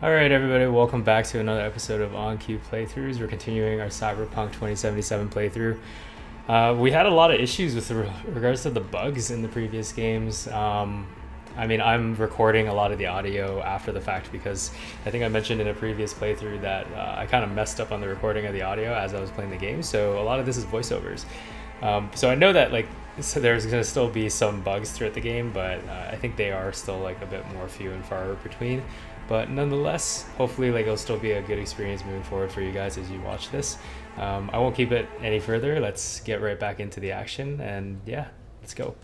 Alright everybody, welcome back to another episode of On Cue Playthroughs. We're continuing our Cyberpunk 2077 playthrough. We had a lot of issues with regards to the bugs in the previous games. I'm recording a lot of the audio after the fact because I think I mentioned in a previous playthrough that I kind of messed up on the recording of the audio as I was playing the game, so a lot of this is voiceovers. So I know that so there's going to still be some bugs throughout the game, but I think they are still a bit more few and far between. But nonetheless, hopefully it'll still be a good experience moving forward for you guys as you watch this. I won't keep it any further. Let's get right back into the action, and yeah, let's go.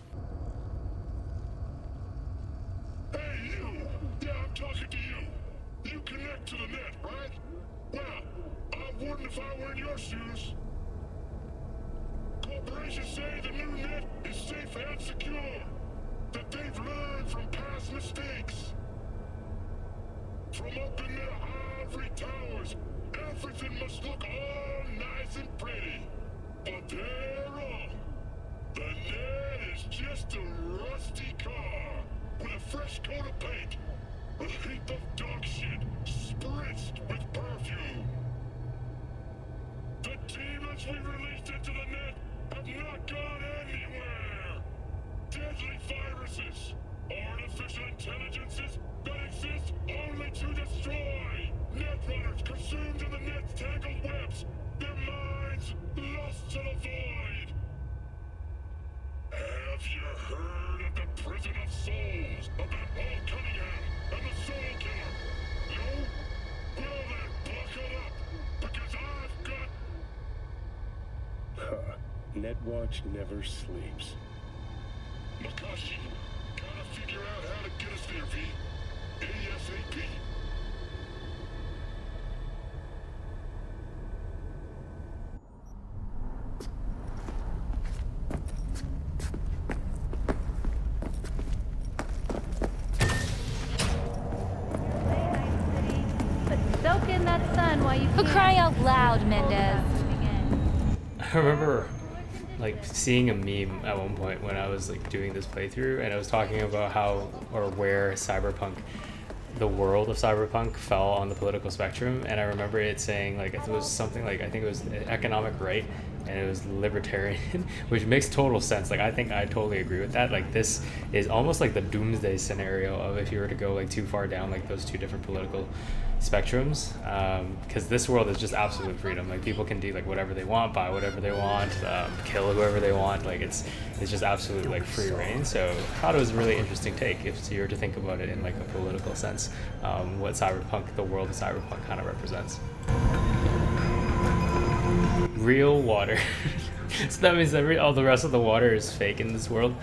Hey you! Yeah, I'm talking to you. You connect to the net, right? Well, I wouldn't if I were in your shoes. Corporations say the new net is safe and secure. That they've learned from past mistakes. From up in their ivory towers, everything must look all nice and pretty. But they're wrong. The net is just a rusty car with a fresh coat of paint. A heap of dog shit spritzed with perfume. The demons we released into the net have not gone anywhere. Deadly viruses, artificial intelligences that exist only to destroy. Netrunners consumed in the net's tangled webs, their minds lost to the void. Have you heard of the prison of souls about Paul Cunningham and the Soul Killer? No? Well then, buckle up, because I've got... Netwatch never sleeps. Makashi, gotta figure out how to get us there, V. ASAP. But soak in that sun while you For can. crying out loud, Mendez. I remember seeing a meme at one point when I was doing this playthrough, and I was talking about how or where the world of Cyberpunk fell on the political spectrum, and I remember it saying it was something I think it was economic right and it was libertarian, which makes total sense. I think I totally agree with that. This is almost like the doomsday scenario of if you were to go too far down those two different political spectrums, because this world is just absolute freedom. People can do whatever they want, buy whatever they want, kill whoever they want. It's just absolute free reign. So I thought it was a really interesting take if you were to think about it in a political sense, what Cyberpunk, the world of Cyberpunk, kind of represents. Real water. So that means that all the rest of the water is fake in this world.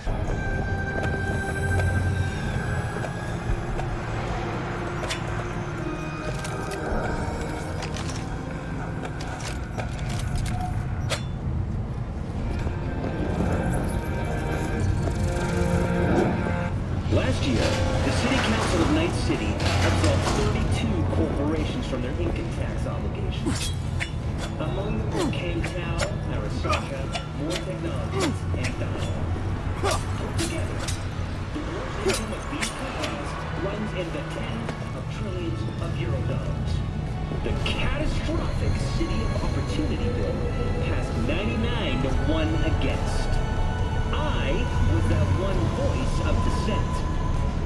Last year, the City Council of Night City absolved 32 corporations from their income tax obligations. Among them were K-Town, Arasaka, More Technologies, and Dial. Together, the organization of these companies runs in the tens of trillions of euro dollars. The catastrophic City of Opportunity bill passed 99 to 1 against. I was that one voice of dissent.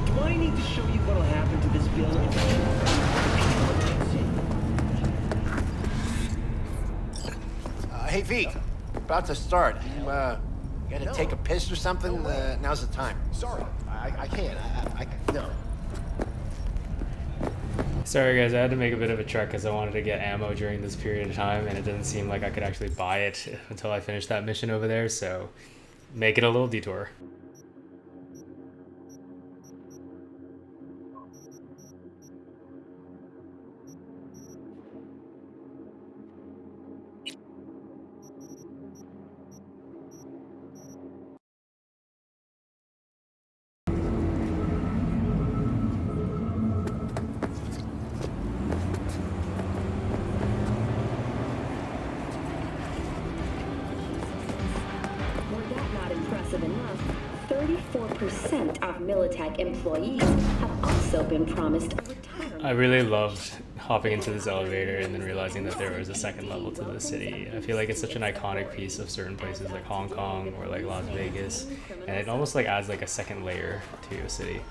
Do I need to show you what'll happen to this bill if you Hey, V, about to start. You gotta take a piss or something? Now's the time. Sorry, I can't. No. Sorry guys, I had to make a bit of a trek because I wanted to get ammo during this period of time, and it didn't seem like I could actually buy it until I finished that mission over there, so make it a little detour. impressive enough, 34% of Militech employees have also been promised a retirement. I really loved hopping into this elevator and then realizing that there was a second level to the city. I feel like it's such an iconic piece of certain places like Hong Kong or like Las Vegas, and it almost like adds like a second layer to a city.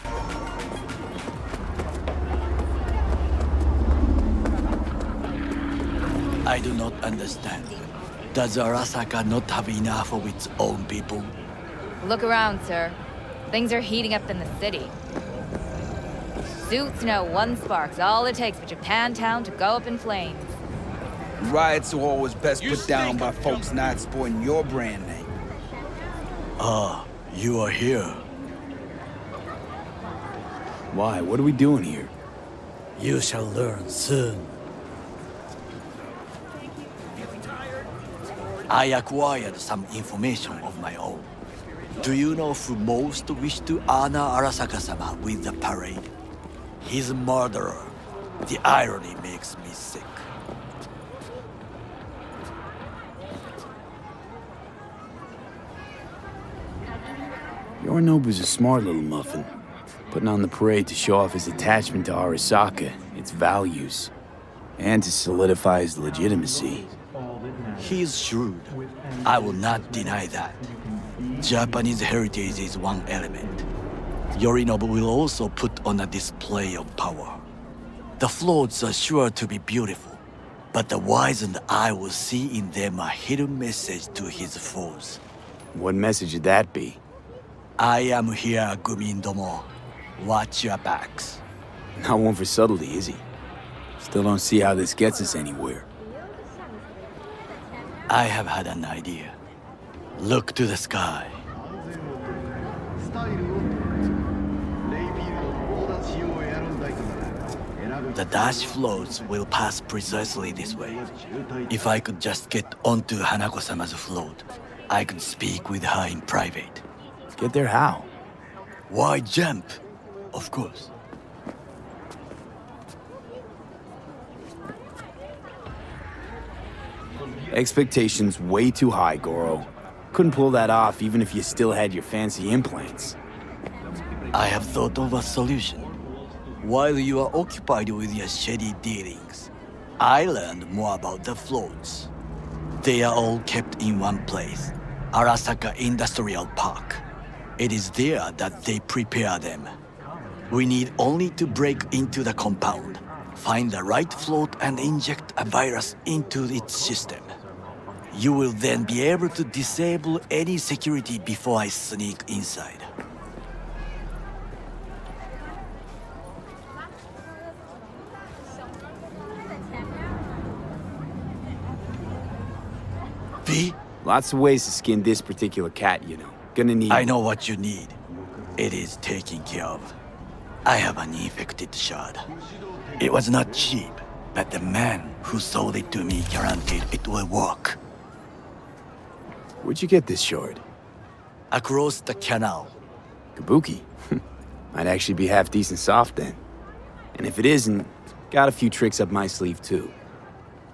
I do not understand. Does Arasaka not have enough of its own people? Look around, sir. Things are heating up in the city. Suits know one spark's all it takes for Japantown to go up in flames. Riots are always best put down by folks not sporting your brand name. Ah, you are here. Why? What are we doing here? You shall learn soon. I acquired some information of my own. Do you know who most wished to honor Arasaka-sama with the parade? His murderer. The irony makes me sick. Yorinobu's a smart little muffin, putting on the parade to show off his attachment to Arasaka, its values, and to solidify his legitimacy. He is shrewd. I will not deny that. Japanese heritage is one element. Yorinobu will also put on a display of power. The floats are sure to be beautiful, but the wizened eye will see in them a hidden message to his foes. What message would that be? I am here, Gumindomo. Watch your backs. Not one for subtlety, is he? Still don't see how this gets us anywhere. I have had an idea. Look to the sky. The dash floats will pass precisely this way. If I could just get onto Hanako-sama's float, I could speak with her in private. Get there how? Why jump? Of course. Expectations way too high, Goro. Couldn't pull that off even if you still had your fancy implants. I have thought of a solution. While you are occupied with your shady dealings, I learned more about the floats. They are all kept in one place, Arasaka Industrial Park. It is there that they prepare them. We need only to break into the compound, find the right float and inject a virus into its system. You will then be able to disable any security before I sneak inside. V? Lots of ways to skin this particular cat, you know. Gonna need... I know what you need. It is taken care of. I have an infected shard. It was not cheap, but the man who sold it to me guaranteed it will work. Where'd you get this shard? Across the canal. Kabuki? Might actually be half decent soft then. And if it isn't, got a few tricks up my sleeve too.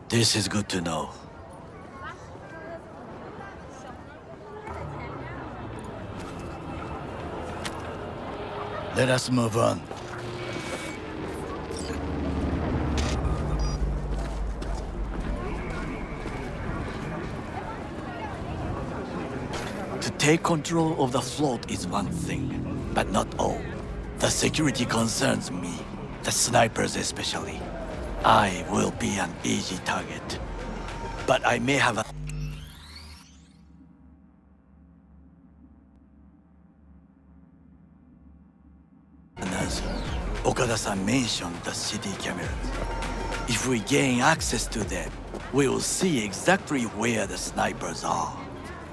This is good to know. Let us move on. To take control of the float is one thing, but not all. The security concerns me, the snipers especially. I will be an easy target. But I may have a... Okada-san mentioned the city cameras. If we gain access to them, we will see exactly where the snipers are.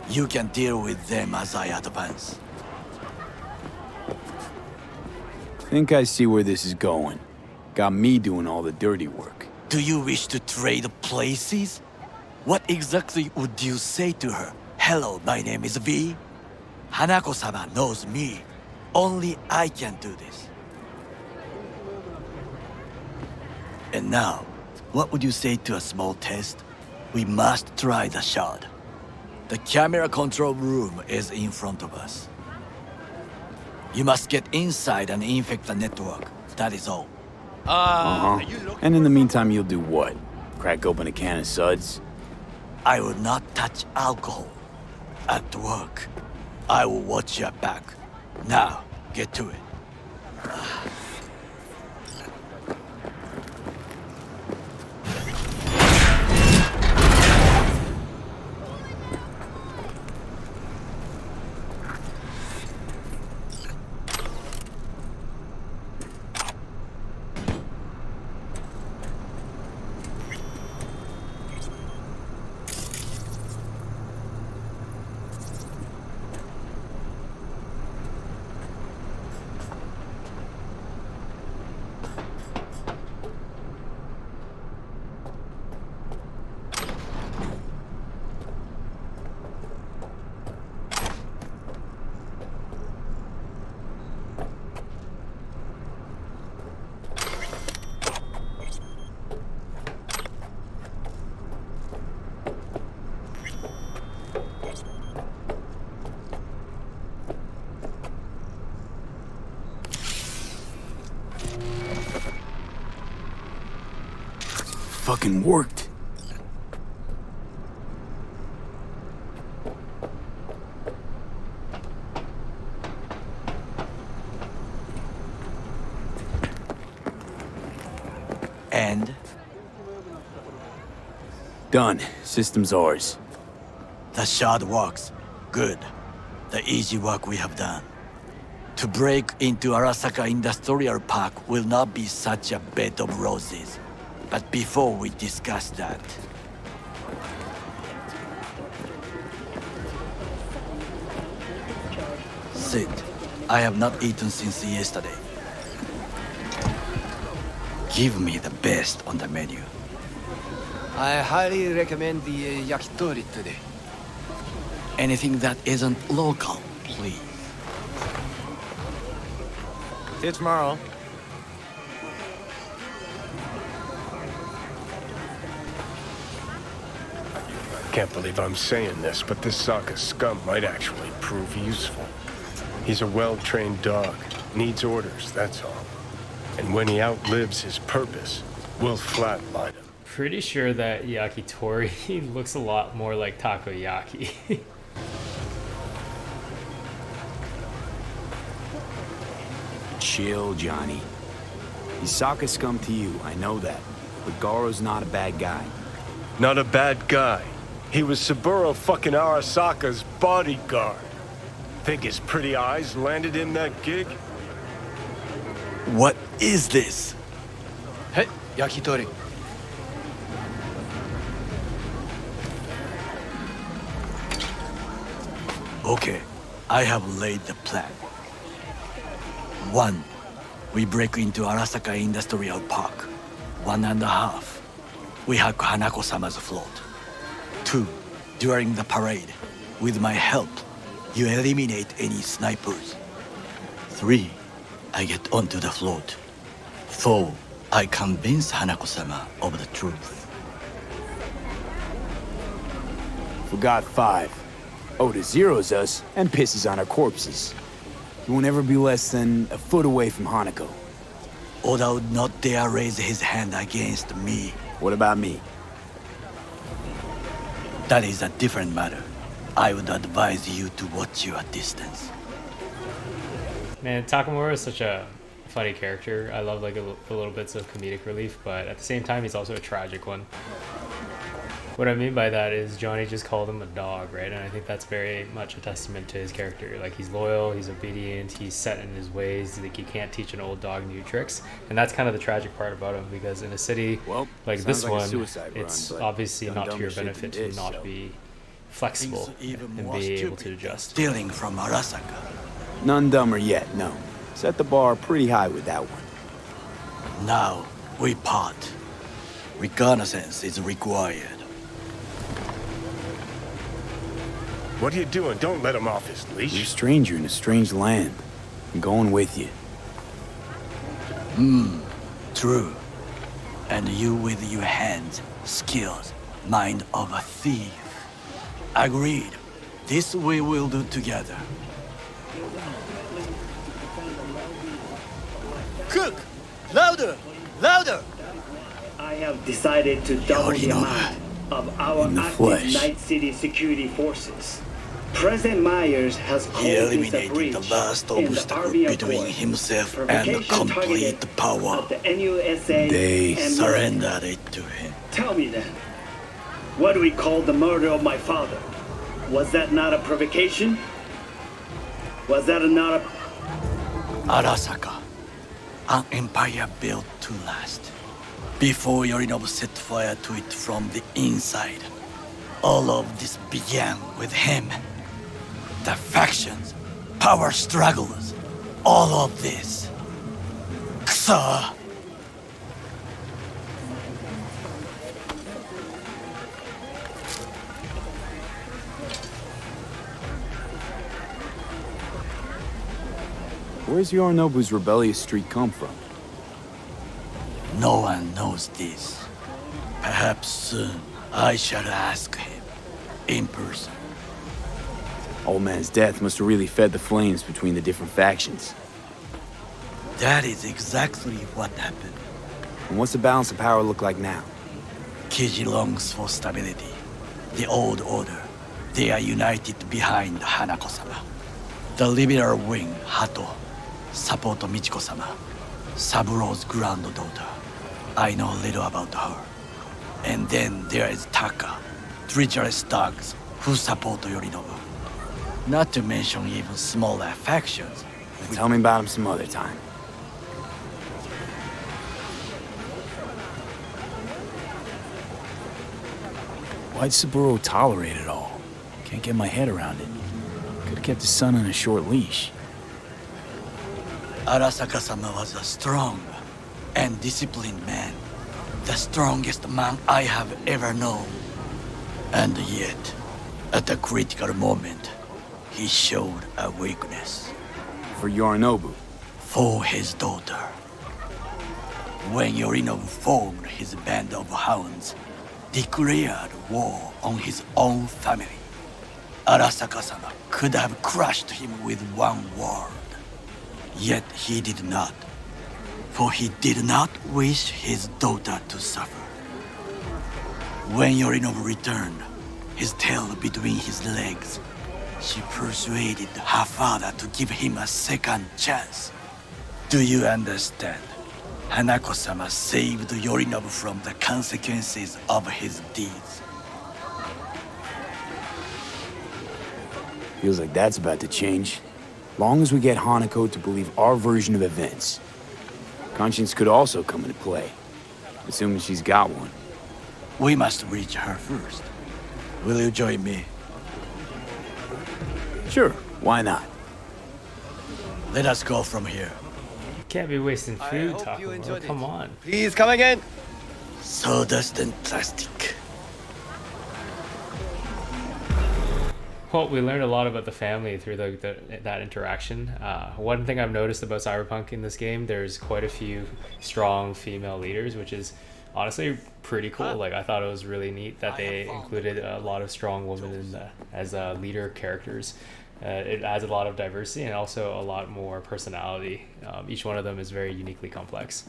You can deal with them as I advance. Think I see where this is going. Got me doing all the dirty work. Do you wish to trade places? What exactly would you say to her? Hello, my name is V. Hanako-sama knows me. Only I can do this. And now, what would you say to a small test? We must try the shard. The camera control room is in front of us. You must get inside and infect the network. That is all. Uh-huh. And in the meantime, you'll do what? Crack open a can of suds? I will not touch alcohol. At work, I will watch your back. Now, get to it. Fucking worked. And? Done. System's ours. The shard works. Good. The easy work we have done. To break into Arasaka Industrial Park will not be such a bed of roses. But before we discuss that... Sit. I have not eaten since yesterday. Give me the best on the menu. I highly recommend the yakitori today. Anything that isn't local, please. See you tomorrow. Can't believe I'm saying this, but this Sokka scum might actually prove useful. He's a well-trained dog. Needs orders, that's all. And when he outlives his purpose, we'll flatline him. Pretty sure that Yakitori looks a lot more like takoyaki. Chill, Johnny. He's Sokka scum to you, I know that. But Goro's not a bad guy. Not a bad guy. He was Saburo fucking Arasaka's bodyguard. Think his pretty eyes landed him that gig? What is this? Hey, yakitori. Okay, I have laid the plan. 1. We break into Arasaka Industrial Park. 1.5. We hack Hanako-sama's float. 2. During the parade, with my help, you eliminate any snipers. 3. I get onto the float. 4. I convince Hanako-sama of the truth. Forgot 5. Oda zeros us and pisses on our corpses. He won't ever be less than a foot away from Hanako. Oda would not dare raise his hand against me. What about me? That is a different matter. I would advise you to watch your distance. Man, Takemura is such a funny character. I love like the little bits of comedic relief, but at the same time, he's also a tragic one. What I mean by that is Johnny just called him a dog, right? And I think that's very much a testament to his character. Like, he's loyal, he's obedient, he's set in his ways. Like, you can't teach an old dog new tricks. And that's kind of the tragic part about him, because in a city like this one, it's obviously not to your benefit to not be flexible and be able to adjust. Stealing from Arasaka. None dumber yet, no. Set the bar pretty high with that one. Now, we part. Reconnaissance is required. What are you doing? Don't let him off his leash. You're a stranger in a strange land. I'm going with you. True. And you with your hands, skills, mind of a thief. Agreed. This we will do together. Cook! Louder! Louder! I have decided to double the amount of our In the active flesh. Night City security forces. President Myers has called He this a eliminated breach the last in the obstacle RV between Accord. himself and Provocation complete targeted power. at the NUSA They and surrendered it to him. Tell me then, what do we call the murder of my father? Was that not a provocation? Was that not a... Arasaka, an empire built to last. Before Yorinobu set fire to it from the inside, all of this began with him. The factions, power struggles, all of this. Kusa! Where's Yorinobu's rebellious streak come from? No one knows this. Perhaps soon I shall ask him in person. Old man's death must have really fed the flames between the different factions. That is exactly what happened. And what's the balance of power look like now? Kiji longs for stability. The old order. They are united behind Hanako-sama. The liberal wing, Hato, support Michiko-sama, Saburo's granddaughter. I know little about her. And then there is Taka, treacherous dogs who support Yorinobu. Not to mention even smaller factions. Tell me about him some other time. Why'd Saburo tolerate it all? Can't get my head around it. Could've kept his son on a short leash. Arasaka-sama was a strong and disciplined man. The strongest man I have ever known. And yet, at a critical moment, he showed a weakness. For Yorinobu. For his daughter. When Yorinobu formed his band of hounds, declared war on his own family, Arasaka-sama could have crushed him with one word. Yet he did not. For he did not wish his daughter to suffer. When Yorinobu returned, his tail between his legs, she persuaded her father to give him a second chance. Do you understand? Hanako-sama saved Yorinobu from the consequences of his deeds. Feels like that's about to change. Long as we get Hanako to believe our version of events. Conscience could also come into play, assuming she's got one. We must reach her first. Will you join me? Sure, why not? Let us go from here. Can't be wasting food, Takemura. Come on. Please come again. Sawdust and plastic. Well, we learned a lot about the family through that interaction. One thing I've noticed about Cyberpunk in this game, there's quite a few strong female leaders, which is honestly pretty cool. Like, I thought it was really neat that they included a lot of strong women as leader characters. It adds a lot of diversity and also a lot more personality. Each one of them is very uniquely complex.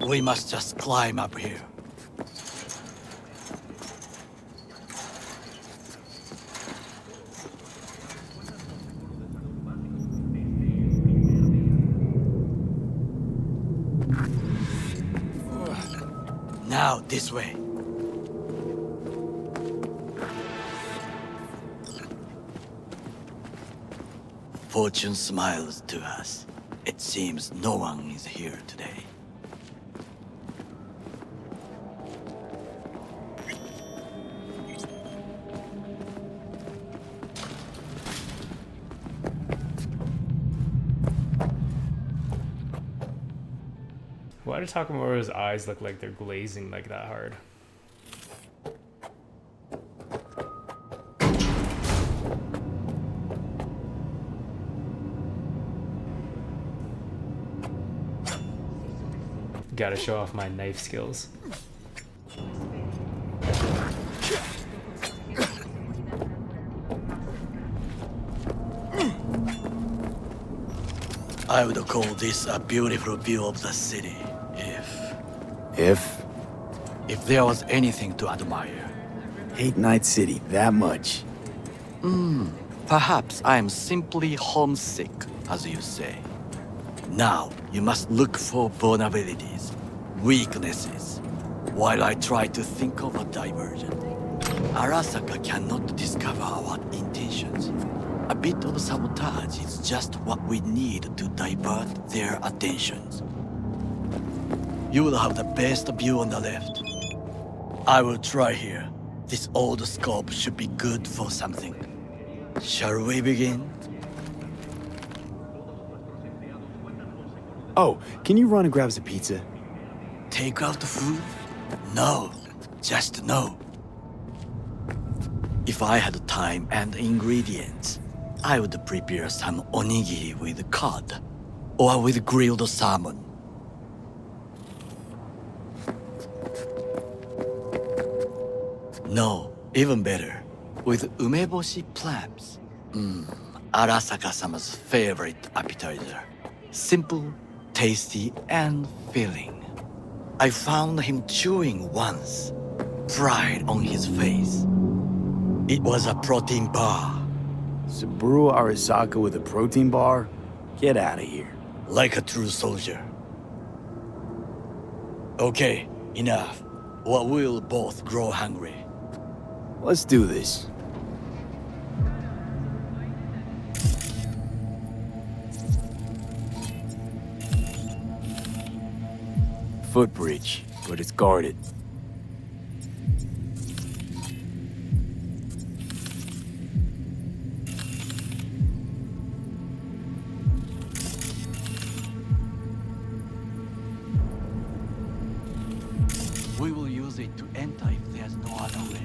We must just climb up here. Now, this way. Fortune smiles to us. It seems no one is here today. Why do Takemura's eyes look like they're glazing like that hard? Gotta show off my knife skills. I would call this a beautiful view of the city, if If? If there was anything to admire. Hate Night City that much. Perhaps I am simply homesick, as you say. Now, you must look for vulnerabilities, weaknesses, while I try to think of a diversion. Arasaka cannot discover our intentions. A bit of sabotage is just what we need to divert their attentions. You will have the best view on the left. I will try here. This old scope should be good for something. Shall we begin? Oh, can you run and grab us a pizza? Take out food? No, just no. If I had time and ingredients, I would prepare some onigiri with cod, or with grilled salmon. No, even better, with umeboshi clams. Arasaka-sama's favorite appetizer. Simple, tasty, and filling. I found him chewing once, pride on his face. It was a protein bar. Saburo Arasaka with a protein bar? Get out of here. Like a true soldier. Okay, enough. Or we'll both grow hungry. Let's do this. Footbridge, but it's guarded. We will use it to enter if there's no other way.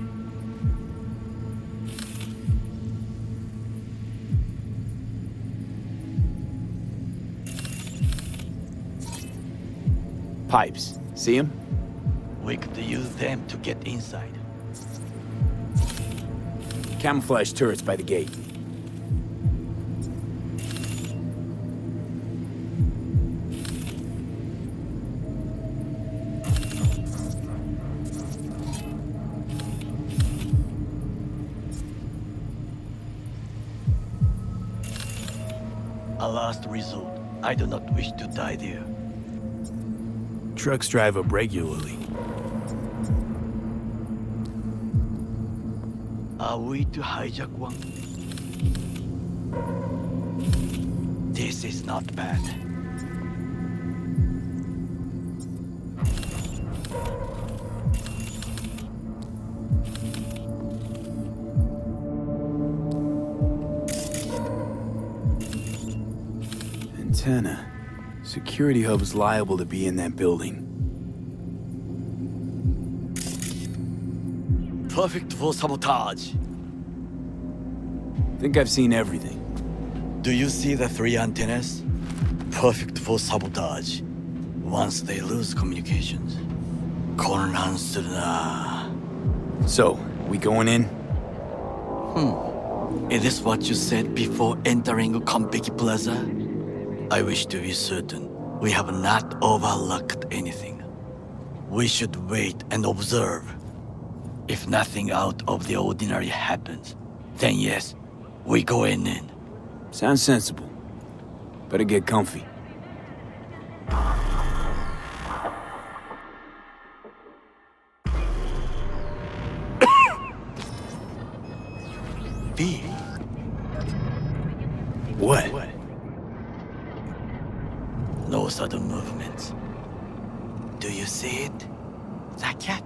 Pipes. See them? We could use them to get inside. Camouflage turrets by the gate. A last resort. I do not wish to die there. Trucks drive up regularly. Are we to hijack one? This is not bad. Antenna. Security hub is liable to be in that building. Perfect for sabotage. Think I've seen everything. Do you see the 3 antennas? Perfect for sabotage. Once they lose communications.混乱するな. So, we going in? Is this what you said before entering Konpeki Plaza? I wish to be certain we have not overlooked anything. We should wait and observe. If nothing out of the ordinary happens, then yes, we go in. Sounds sensible. Better get comfy. V. What? No sudden movements. Do you see it? The cat?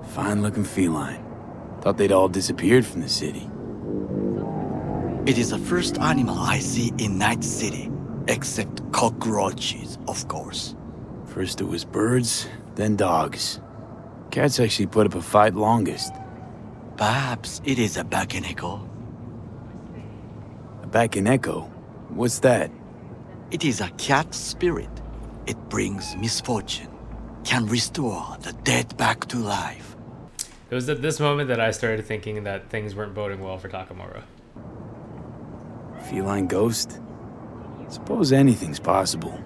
Fine-looking feline. Thought they'd all disappeared from the city. It is the first animal I see in Night City, except cockroaches, of course. First it was birds, then dogs. Cats actually put up a fight longest. Perhaps it is a Bakeneko. A Bakeneko? What's that? It is a cat spirit. It brings misfortune, can restore the dead back to life. It was at this moment that I started thinking that things weren't boding well for Takemura. Feline ghost? Suppose anything's possible.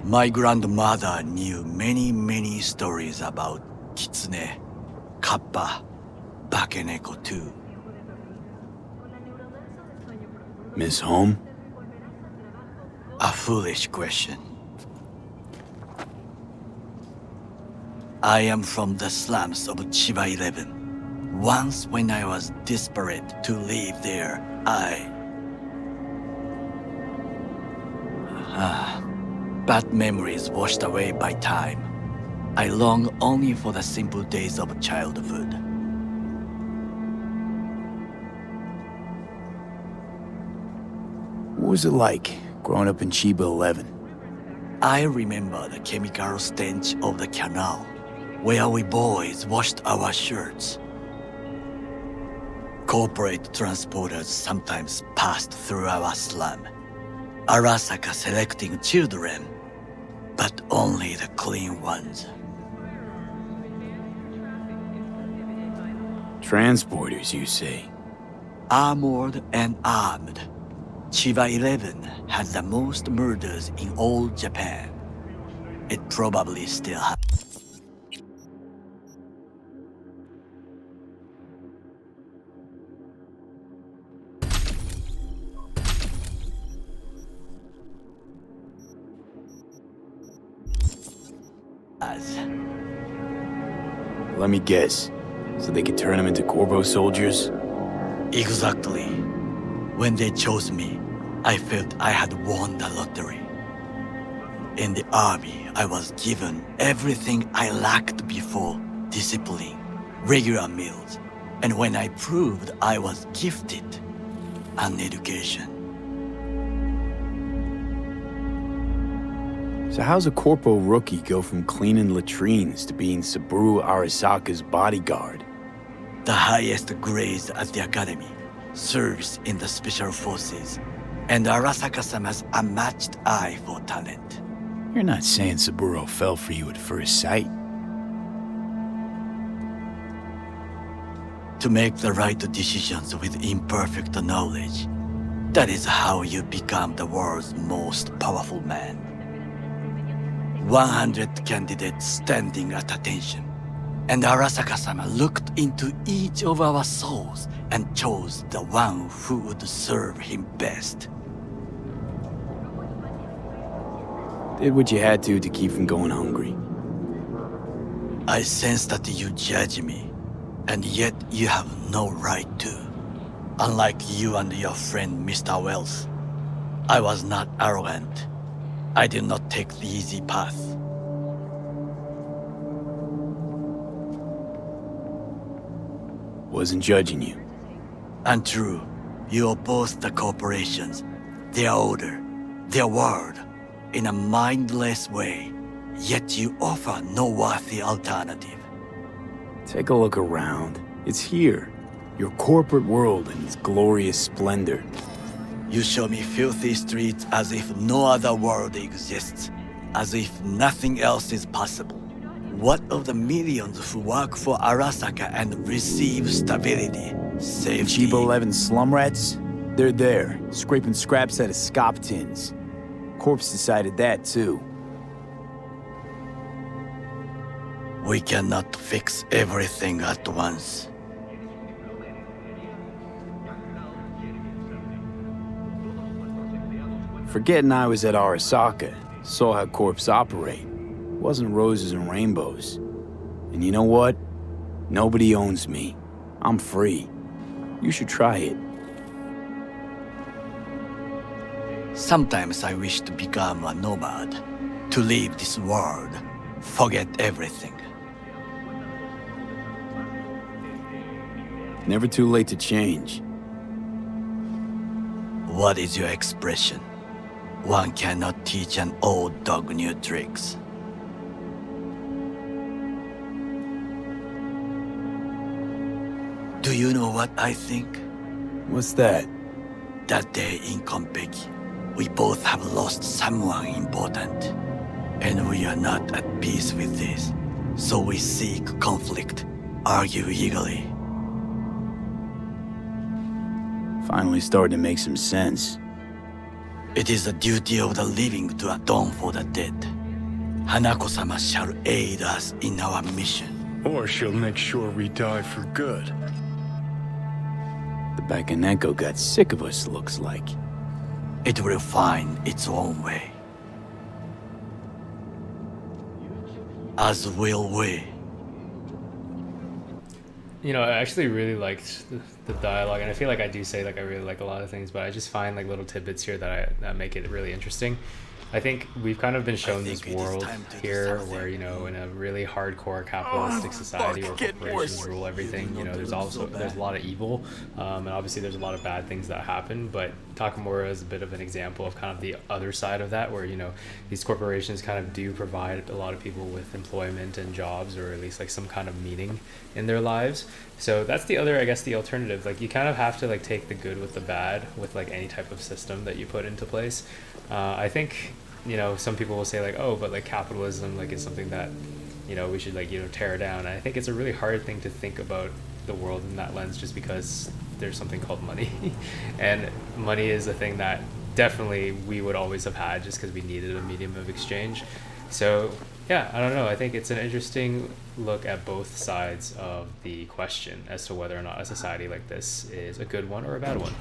My grandmother knew many stories about Kitsune, Kappa, Bakeneko too. Miss home? A foolish question. I am from the slums of Chiba 11. Once when I was desperate to live there, bad memories washed away by time. I long only for the simple days of childhood. What was it like, growing up in Chiba 11? I remember the chemical stench of the canal, where we boys washed our shirts. Corporate transporters sometimes passed through our slum, Arasaka selecting children, but only the clean ones. Transporters, you say? Armored and armed. Chiba 11 had the most murders in all Japan. It probably still has. Let me guess. So they could turn them into Corvo soldiers? Exactly. When they chose me, I felt I had won the lottery. In the army, I was given everything I lacked before: discipline, regular meals, and when I proved I was gifted, an education. So how's a corpo rookie go from cleaning latrines to being Saburo Arasaka's bodyguard? The highest grades at the academy, service in the special forces, and Arasaka-sama's unmatched eye for talent. You're not saying Saburo fell for you at first sight. To make the right decisions with imperfect knowledge, that is how you become the world's most powerful man. 100 candidates standing at attention, and Arasaka-sama looked into each of our souls and chose the one who would serve him best. Did what you had to keep from going hungry. I sense that you judge me, and yet you have no right to. Unlike you and your friend Mr. Wells, I was not arrogant. I did not take the easy path. Wasn't judging you. Untrue. You oppose the corporations, their order, their word, in a mindless way, yet you offer no worthy alternative. Take a look around. It's here. Your corporate world in its glorious splendor. You show me filthy streets as if no other world exists, as if nothing else is possible. What of the millions who work for Arasaka and receive stability, safety? Chiba 11 slum rats? They're there, scraping scraps out of scop tins. Corpse decided that too. We cannot fix everything at once. Forgetting I was at Arasaka, saw how corps operate. Wasn't roses and rainbows. And you know what? Nobody owns me. I'm free. You should try it. Sometimes I wish to become a nomad, to leave this world, forget everything. Never too late to change. What is your expression? One cannot teach an old dog new tricks. Do you know what I think? What's that? That day in Konpeki, we both have lost someone important. And we are not at peace with this. So we seek conflict, argue eagerly. Finally starting to make some sense. It is the duty of the living to atone for the dead. Hanako-sama shall aid us in our mission. Or she'll make sure we die for good. The Bakaneko got sick of us, looks like. It will find its own way. As will we. You know, I actually really liked the dialogue, and I feel like I do say like I really like a lot of things, but I just find like little tidbits here that make it really interesting. I think we've kind of been shown this world here where, you know, in a really hardcore capitalistic society where corporations rule everything, you know, there's a lot of evil, and obviously there's a lot of bad things that happen, but Takemura is a bit of an example of kind of the other side of that, where, you know, these corporations kind of do provide a lot of people with employment and jobs, or at least like some kind of meaning in their lives. So that's the other, I guess, the alternative. Like, you kind of have to like take the good with the bad with like any type of system that you put into place. I think, you know, some people will say like, oh, but like capitalism like is something that, you know, we should like, you know, tear down. And I think it's a really hard thing to think about the world in that lens, just because there's something called money and money is a thing that definitely we would always have had just because we needed a medium of exchange. So yeah, I don't know, I think it's an interesting look at both sides of the question as to whether or not a society like this is a good one or a bad one.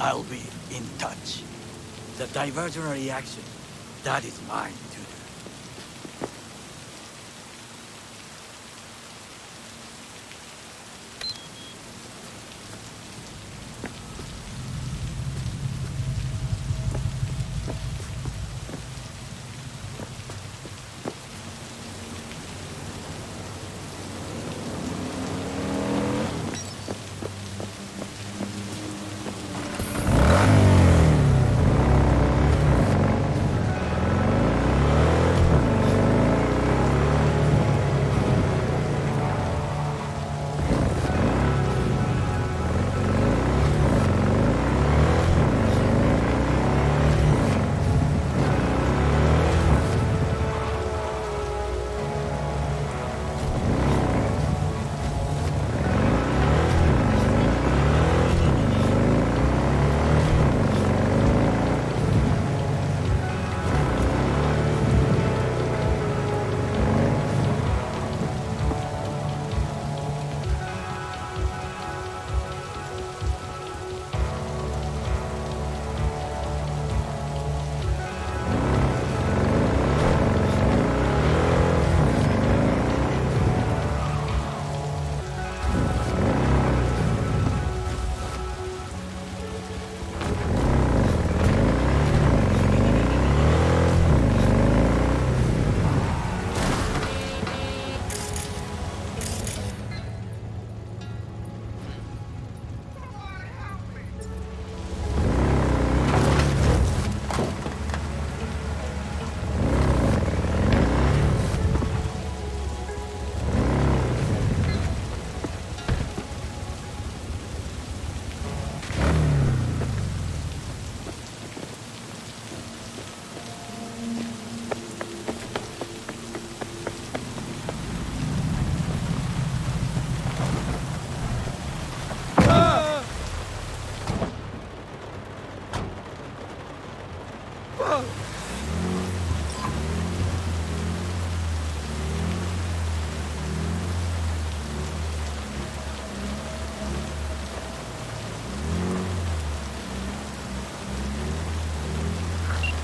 I'll be in touch. The diversionary reaction, that is mine to do.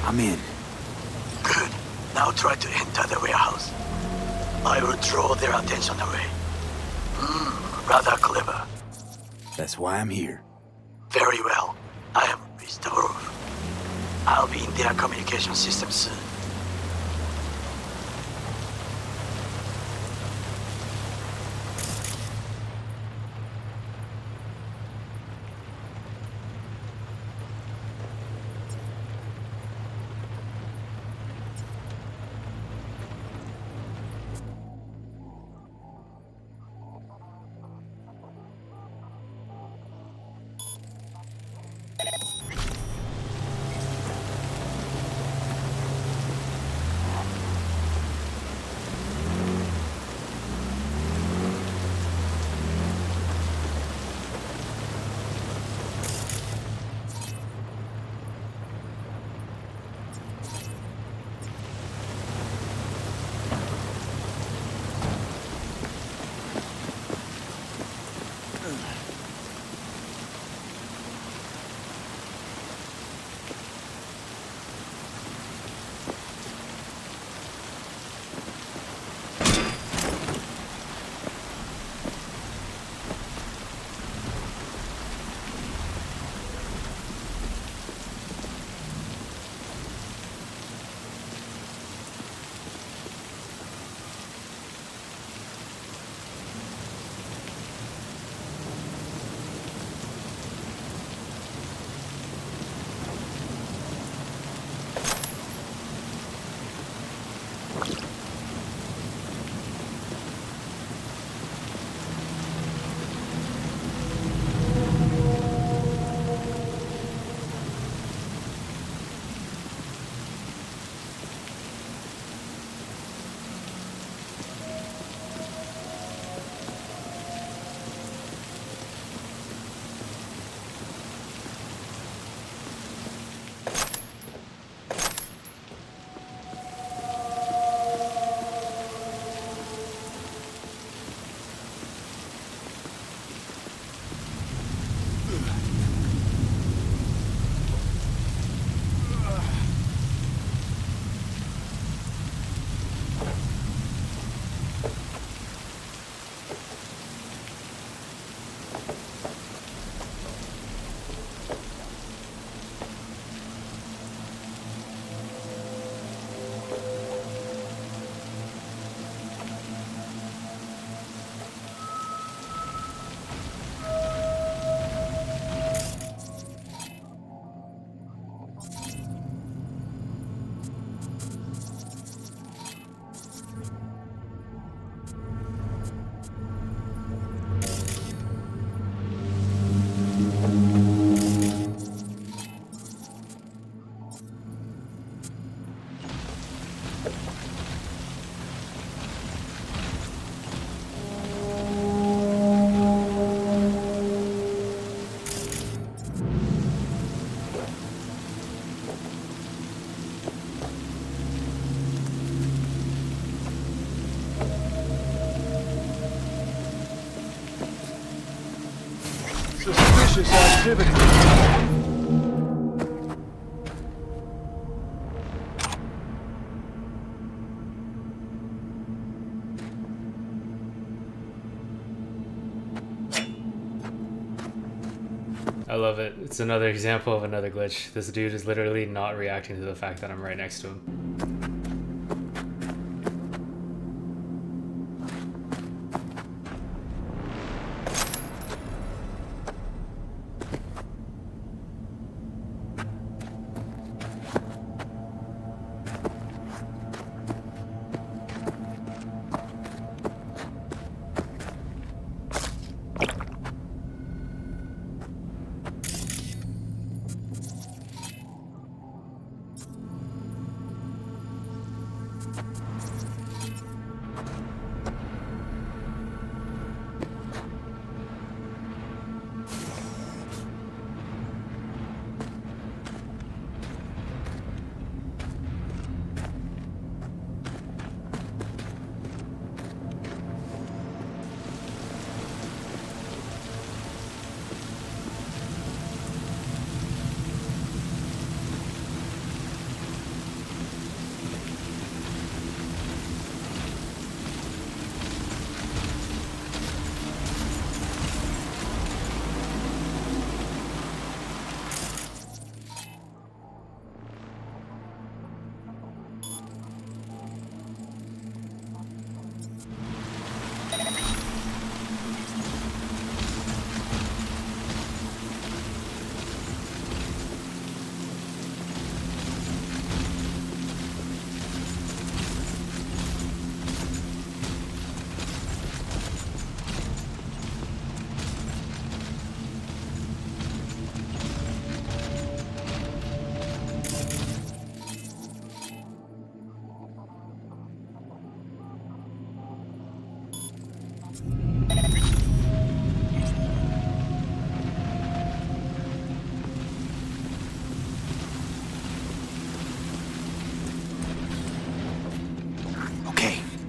I'm in. Good. Now try to enter the warehouse. I will draw their attention away. Rather clever. That's why I'm here. Very well. I have reached the roof. I'll be in their communication system soon. Suspicious activity. I love it. It's another example of another glitch. This dude is literally not reacting to the fact that I'm right next to him.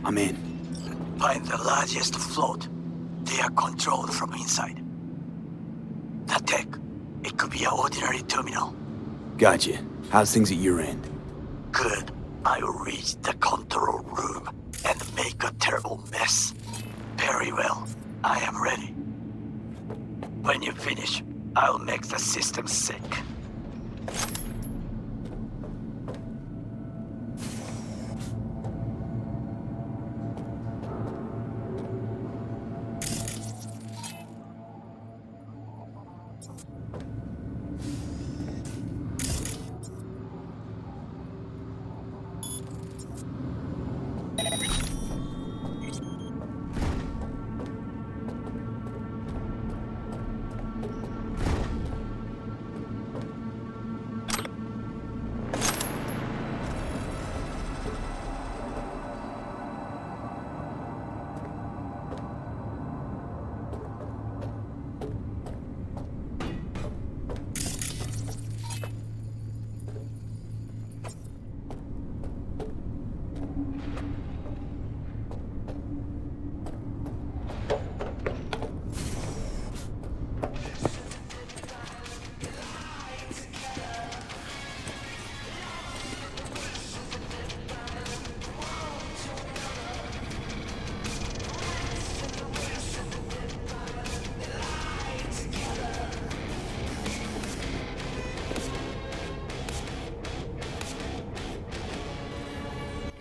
I'm in. Find the largest float. They are controlled from inside. The tech. It could be an ordinary terminal. Gotcha. How's things at your end? Good. I will reach the control room and make a terrible mess. Very well. I am ready. When you finish, I'll make the system sick.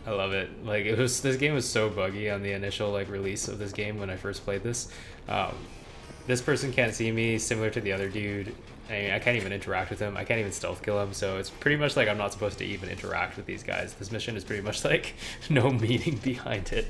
I love it. Like, this game was so buggy on the initial like release of this game when I first played this. This person can't see me, similar to the other dude. I can't even interact with him. I can't even stealth kill him. So it's pretty much like I'm not supposed to even interact with these guys. This mission is pretty much like no meaning behind it.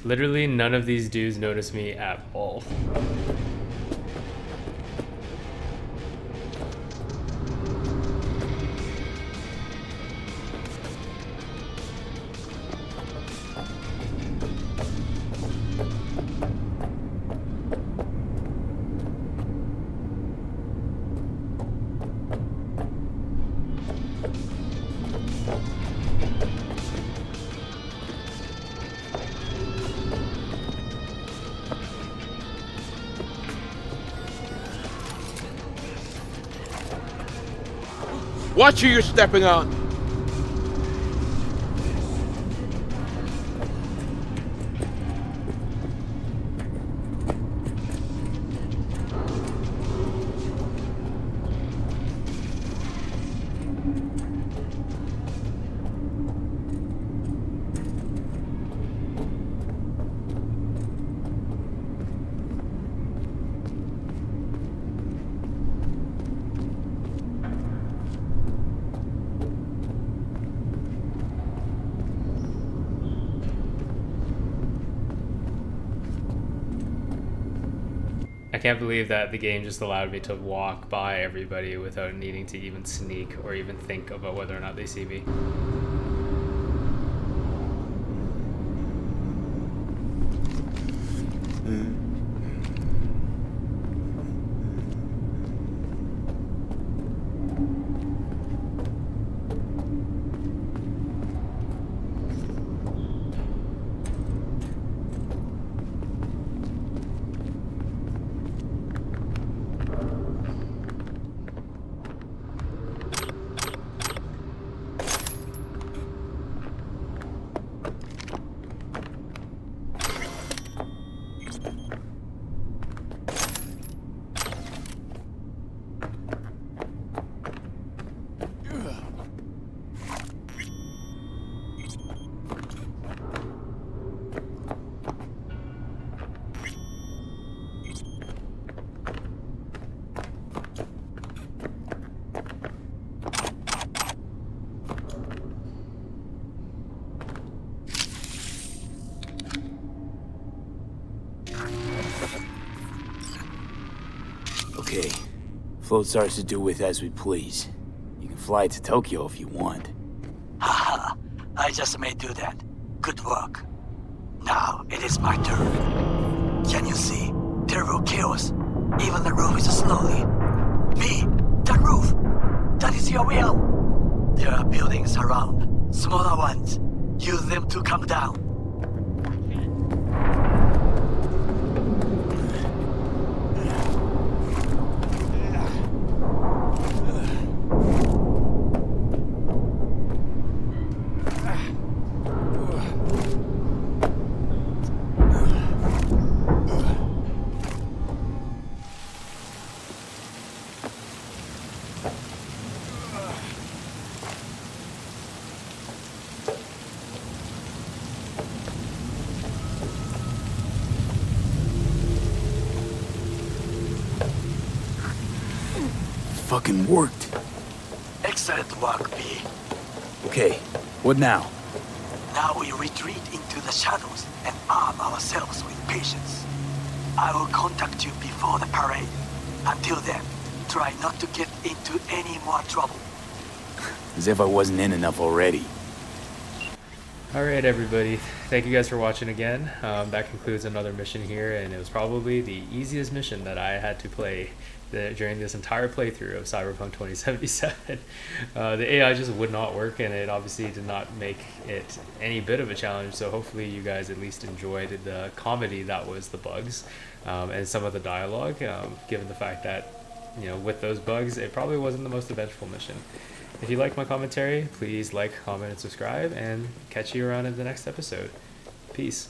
Literally none of these dudes notice me at all. Watch who you're stepping on. I can't believe that the game just allowed me to walk by everybody without needing to even sneak or even think about whether or not they see me. Okay. Float starts to do with as we please. You can fly to Tokyo if you want. Haha, I just may do that. Good work. Now it is my turn. Can you see? Terrible chaos. Even the roof is slowly. Me, that roof. That is your will. There are buildings around. Smaller ones. Use them to come down. Fucking worked. Excellent work, B. Okay, what now? Now we retreat into the shadows and arm ourselves with patience. I will contact you before the parade. Until then, try not to get into any more trouble. As if I wasn't in enough already. Alright everybody, thank you guys for watching again. That concludes another mission here, and it was probably the easiest mission that I had to play during this entire playthrough of Cyberpunk 2077. The AI just would not work, and it obviously did not make it any bit of a challenge, so hopefully you guys at least enjoyed the comedy that was the bugs, and some of the dialogue, given the fact that, you know, with those bugs, it probably wasn't the most eventful mission. If you like my commentary, please like, comment, and subscribe, and catch you around in the next episode. Peace.